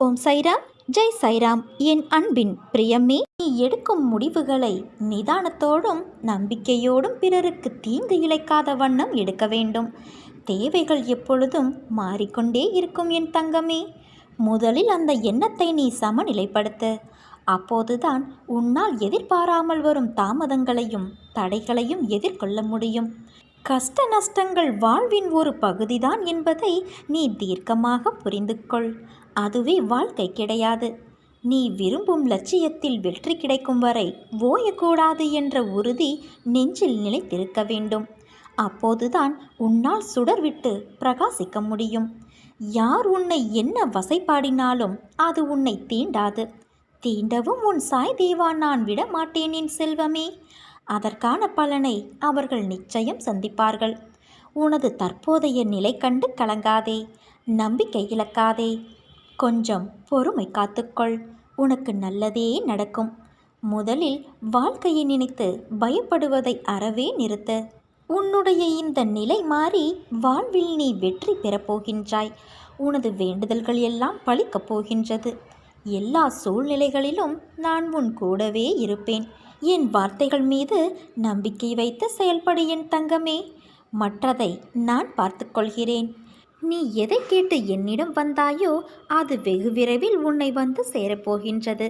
ஓம் சைராம், ஜெய் சைராம். என் அன்பின் பிரியமே, நீ எடுக்கும் முடிவுகளை நிதானத்தோடும் நம்பிக்கையோடும் பிறருக்கு தீங்கு இழைக்காத வண்ணம் எடுக்க வேண்டும். தேவைகள் எப்பொழுதும் மாறிக்கொண்டே இருக்கும் என் தங்கமே. முதலில் அந்த எண்ணத்தை நீ சமநிலைப்படுத்து. அப்போதுதான் உன்னால் எதிர்பாராமல் வரும் தாமதங்களையும் தடைகளையும் எதிர்கொள்ள முடியும். கஷ்ட நஷ்டங்கள் வாழ்வின் ஒரு பகுதிதான் என்பதை நீ தீர்க்கமாக புரிந்து கொள். அதுவே வாழ்க்கை கிடையாது. நீ விரும்பும் லட்சியத்தில் வெற்றி கிடைக்கும் வரை ஓயக்கூடாது என்ற உறுதி நெஞ்சில் நிலைத்திருக்க வேண்டும். அப்போதுதான் உன்னால் சுடர்விட்டு பிரகாசிக்க முடியும். யார் உன்னை என்ன வசைப்பாடினாலும் அது உன்னை தீண்டாது. தீண்டவும் உன் சாய் தேவா நான் விட மாட்டேன் என் செல்வமே. அதற்கான பலனை அவர்கள் நிச்சயம் சந்திப்பார்கள். உனது தற்போதைய நிலை கண்டு கலங்காதே, நம்பிக்கை இழக்காதே. கொஞ்சம் பொறுமை காத்துக்கொள், உனக்கு நல்லதே நடக்கும். முதலில் வாழ்க்கையை நினைத்து பயப்படுவதை அறவே நிறுத்து. உன்னுடைய இந்த நிலை மாறி வாழ்வில் நீ வெற்றி பெறப்போகின்றாய். உனது வேண்டுதல்கள் எல்லாம் பலிக்கப் போகின்றது. எல்லா சூழ்நிலைகளிலும் நான் உன் கூடவே இருப்பேன். என் வார்த்தைகள் மீது நம்பிக்கை வைத்து செயல்படு என் தங்கமே. மற்றதை நான் பார்த்துக்கொள்கிறேன். நீ எதை கேட்டு என்னிடம் வந்தாயோ அது வெகு விரைவில் உன்னை வந்து சேரப்போகின்றது.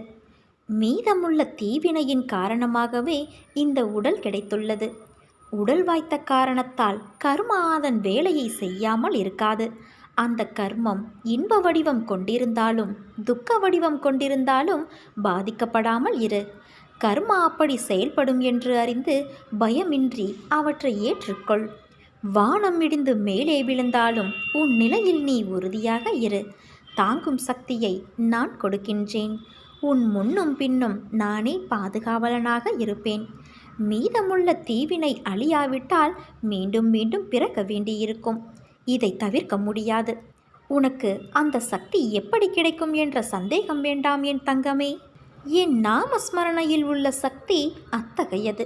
மீதமுள்ள தீவினையின் காரணமாகவே இந்த உடல் கிடைத்துள்ளது. உடல் வாய்த்த காரணத்தால் கர்மா அதன் வேலையை செய்யாமல் இருக்காது. அந்த கர்மம் இன்ப வடிவம் கொண்டிருந்தாலும் துக்க வடிவம் கொண்டிருந்தாலும் பாதிக்கப்படாமல் இரு. கர்மா அப்படி செயல்படும் என்று அறிந்து பயமின்றி அவற்றை ஏற்றுக்கொள். வானம் இடிந்து மேலே விழுந்தாலும் உன் நிலையில் நீ உறுதியாக இரு. தாங்கும் சக்தியை நான் கொடுக்கின்றேன். உன் முன்னும் பின்னும் நானே பாதுகாவலனாக இருப்பேன். மீதமுள்ள தீவினை அழியாவிட்டால் மீண்டும் மீண்டும் பிறக்க வேண்டியிருக்கும். இதை தவிர்க்க முடியாது. உனக்கு அந்த சக்தி எப்படி கிடைக்கும் என்ற சந்தேகம் வேண்டாம் என் தங்கமே. என் நாமஸ்மரணையில் உள்ள சக்தி அத்தகையது.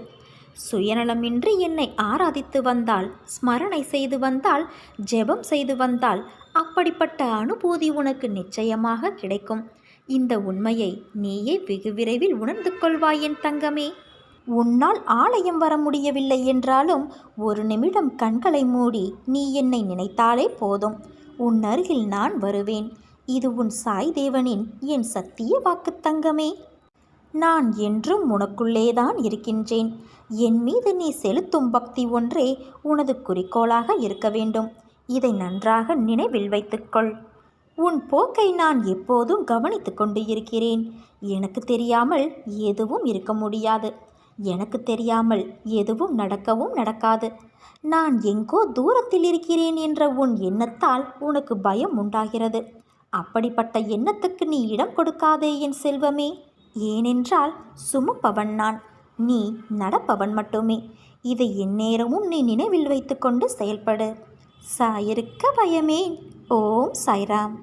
சுயநலமின்றி என்னை ஆராதித்து வந்தால், ஸ்மரணை செய்து வந்தால், ஜெபம் செய்து வந்தால் அப்படிப்பட்ட அனுபூதி உனக்கு நிச்சயமாக கிடைக்கும். இந்த உண்மையை நீயே வெகு விரைவில் உணர்ந்து கொள்வாய் என் தங்கமே. உன்னால் ஆலயம் வர முடியவில்லை என்றாலும் ஒரு நிமிடம் கண்களை மூடி நீ என்னை நினைத்தாலே போதும். உன் அருகில் நான் வருவேன். இது உன் சாய் தேவனின் என் சத்திய வாக்கு தங்கமே. நான் என்றும் உனக்குள்ளேதான் இருக்கின்றேன். என் மீது நீ செலுத்தும் பக்தி ஒன்றே உனது குறிக்கோளாக இருக்க வேண்டும். இதை நன்றாக நினைவில் வைத்துக்கொள். உன் போக்கை நான் எப்போதும் கவனித்து கொண்டு இருக்கிறேன். எனக்கு தெரியாமல் எதுவும் இருக்க முடியாது. எனக்கு தெரியாமல் எதுவும் நடக்கவும் நடக்காது. நான் எங்கோ தூரத்தில் இருக்கிறேன் என்ற உன் எண்ணத்தால் உனக்கு பயம் உண்டாகிறது. அப்படிப்பட்ட எண்ணத்துக்கு நீ இடம் கொடுக்காதே என் செல்வமே. ஏனென்றால் சுமப்பவன் நான், நீ நடப்பவன் மட்டுமே. இதை எந்நேரமும் நீ நினைவில் வைத்து கொண்டு செயல்படு. சாயிருக்க பயமே. ஓம் சாய்ராம்.